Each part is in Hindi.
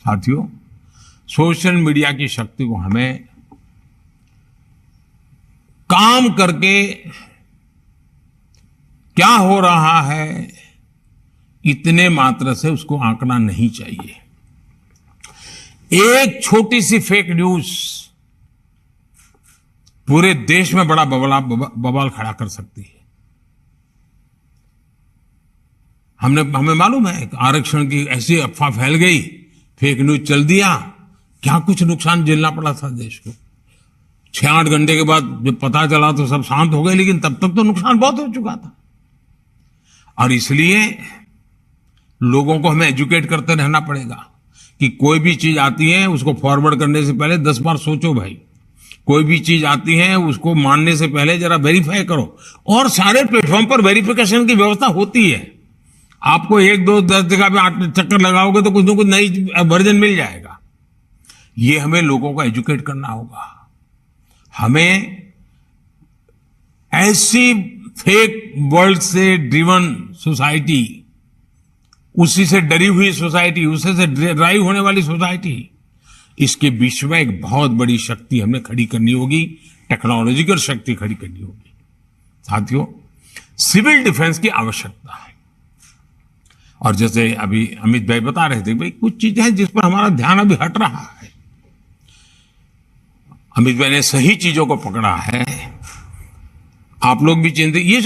साथियों, सोशल मीडिया की शक्ति को हमें काम करके क्या हो रहा है इतने मात्र से उसको आंकना नहीं चाहिए। एक छोटी सी फेक न्यूज पूरे देश में बड़ा बवाल खड़ा कर सकती है। हमें मालूम है आरक्षण की ऐसी अफवाह फैल गई, फेक न्यूज चल दिया, क्या कुछ नुकसान झेलना पड़ा था देश को। 6-8 घंटे के बाद जब पता चला तो सब शांत हो गए, लेकिन तब तक तो नुकसान बहुत हो चुका था। और इसलिए लोगों को हमें एजुकेट करते रहना पड़ेगा कि कोई भी चीज आती है उसको फॉरवर्ड करने से पहले 10 बार सोचो भाई। कोई भी चीज आती है उसको मानने से पहले जरा वेरीफाई करो। और सारे प्लेटफॉर्म पर वेरिफिकेशन की व्यवस्था होती है। आपको 1-2-10 जगह पे 8 चक्कर लगाओगे तो कुछ ना कुछ नई वर्जन मिल जाएगा। ये हमें लोगों को एजुकेट करना होगा। हमें ऐसी फेक वर्ल्ड से ड्रिवन सोसाइटी, उसी से डरी हुई सोसाइटी, उसी से ड्राइव होने वाली सोसाइटी, इसके बीच में एक बहुत बड़ी शक्ति हमें खड़ी करनी होगी, टेक्नोलॉजिकल शक्ति खड़ी करनी होगी। साथियों, सिविल डिफेंस की आवश्यकता है। और जैसे अभी अमित भाई बता रहे थे, भाई कुछ चीजें हैं जिस पर हमारा ध्यान अभी हट रहा है। अमित भाई ने सही चीजों को पकड़ा है। आप लोग भी चिंतित, ये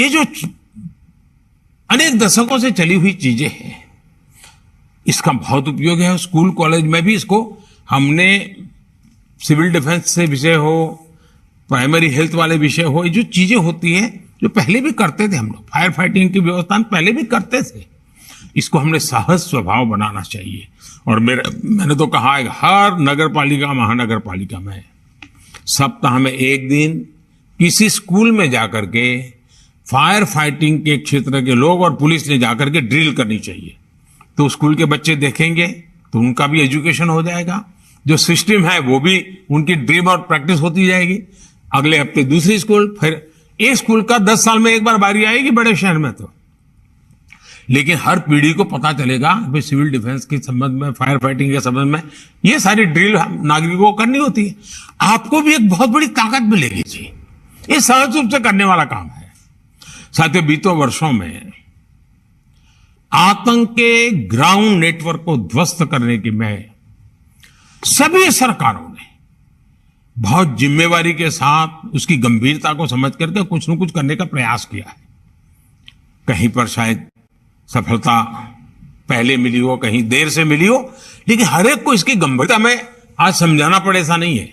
जो अनेक दशकों से चली हुई चीजें हैं, इसका बहुत उपयोग है। स्कूल कॉलेज में भी इसको हमने सिविल डिफेंस से विषय हो, प्राइमरी हेल्थ वाले विषय हो, ये जो चीजें होती हैं जो पहले भी करते थे हम लोग, फायर फाइटिंग की व्यवस्था में पहले भी करते थे, इसको हमने सहज स्वभाव बनाना चाहिए। और मैंने तो कहा है हर नगर पालिका, महानगर पालिका में सप्ताह में एक दिन किसी स्कूल में जाकर के फायर फाइटिंग के क्षेत्र के लोग और पुलिस ने जाकर के ड्रिल करनी चाहिए। तो स्कूल के बच्चे देखेंगे तो उनका भी एजुकेशन हो जाएगा, जो सिस्टम है वो भी उनकी ड्रिल और प्रैक्टिस होती जाएगी। अगले हफ्ते दूसरी स्कूल, फिर एक स्कूल का 10 साल में एक बार बारी आएगी बड़े शहर में तो। लेकिन हर पीढ़ी को पता चलेगा भाई सिविल डिफेंस के संबंध में, फायर फाइटिंग के संबंध में ये सारी ड्रिल नागरिकों को करनी होती है। आपको भी एक बहुत बड़ी ताकत मिलेगी जी, ये सहज रूप से करने वाला काम है। साथियों, बीतों वर्षों में आतंक के ग्राउंड नेटवर्क को ध्वस्त करने की में सभी सरकारों ने बहुत जिम्मेवारी के साथ उसकी गंभीरता को समझ करके कुछ न कुछ करने का प्रयास किया है। कहीं पर शायद सफलता पहले मिली हो, कहीं देर से मिली हो, लेकिन हर एक को इसकी गंभीरता में आज समझाना पड़े ऐसा नहीं है।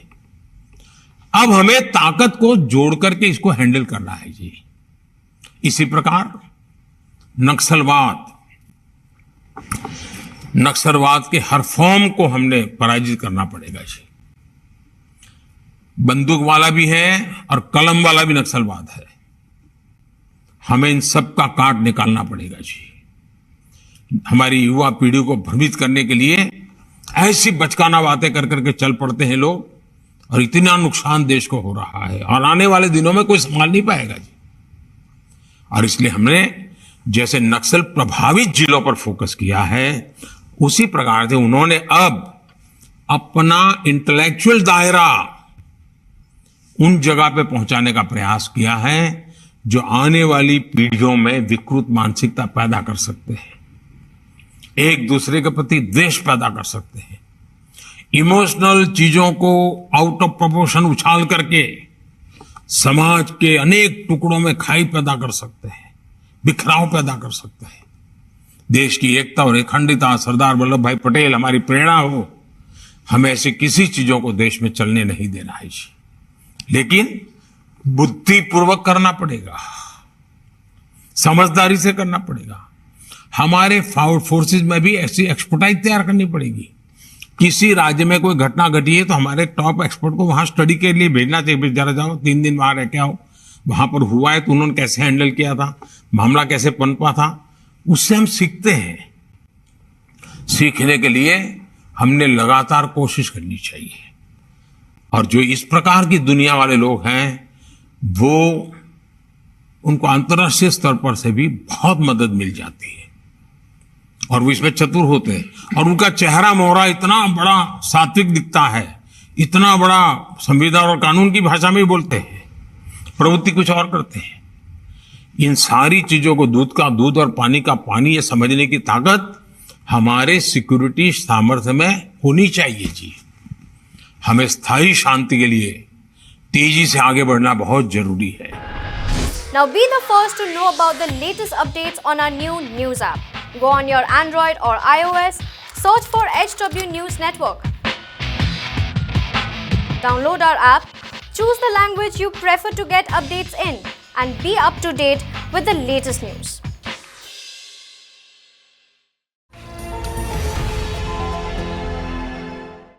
अब हमें ताकत को जोड़ करके इसको हैंडल करना है जी। इसी प्रकार नक्सलवाद के हर फॉर्म को हमने पराजित करना पड़ेगा जी। बंदूक वाला भी है और कलम वाला भी नक्सलवाद है। हमें इन सब का काट निकालना पड़ेगा जी। हमारी युवा पीढ़ी को भ्रमित करने के लिए ऐसी बचकाना बातें कर करके चल पड़ते हैं लोग, और इतना नुकसान देश को हो रहा है और आने वाले दिनों में कोई संभाल नहीं पाएगा जी। और इसलिए हमने जैसे नक्सल प्रभावित जिलों पर फोकस किया है, उसी प्रकार से उन्होंने अब अपना इंटेलेक्चुअल दायरा उन जगह पे पहुंचाने का प्रयास किया है जो आने वाली पीढ़ियों में विकृत मानसिकता पैदा कर सकते हैं, एक दूसरे के प्रति द्वेष पैदा कर सकते हैं, इमोशनल चीजों को आउट ऑफ प्रोपोर्शन उछाल करके समाज के अनेक टुकड़ों में खाई पैदा कर सकते हैं, बिखराव पैदा कर सकते हैं। देश की एकता और अखंडता, सरदार वल्लभ भाई पटेल हमारी प्रेरणा हो, हमें ऐसी किसी चीजों को देश में चलने नहीं देना है जी। लेकिन बुद्धिपूर्वक करना पड़ेगा, समझदारी से करना पड़ेगा। हमारे फोर्सेज में भी ऐसी एक्सपर्टाइज तैयार करनी पड़ेगी। किसी राज्य में कोई घटना घटी है तो हमारे टॉप एक्सपर्ट को वहां स्टडी के लिए भेजना चाहिए। जरा जाओ 3 दिन वहां रह के आओ, वहां पर हुआ है तो उन्होंने कैसे हैंडल किया था, मामला कैसे पनपा था, उससे हम सीखते हैं। सीखने के लिए हमने लगातार कोशिश करनी चाहिए। और जो इस प्रकार की दुनिया वाले लोग हैं, वो उनको अंतर्राष्ट्रीय स्तर पर से भी बहुत मदद मिल जाती है। और वो इसमें चतुर होते हैं और उनका चेहरा मोहरा इतना बड़ा सात्विक दिखता है, इतना बड़ा संविधान और कानून की भाषा में ही बोलते हैं, प्रवृत्ति कुछ और करते हैं। इन सारी चीजों को दूध का दूध और पानी का पानी ये समझने की ताकत हमारे सिक्योरिटी सामर्थ्य में होनी चाहिए जी। हमें स्थायी शांति के लिए तेजी से आगे बढ़ना बहुत जरूरी है। Now be the first to know about the latest updates on our new news app. Go on your Android or iOS, search for HW News Network. Download our app, choose the language you prefer to get updates in, and be up to date with the latest news.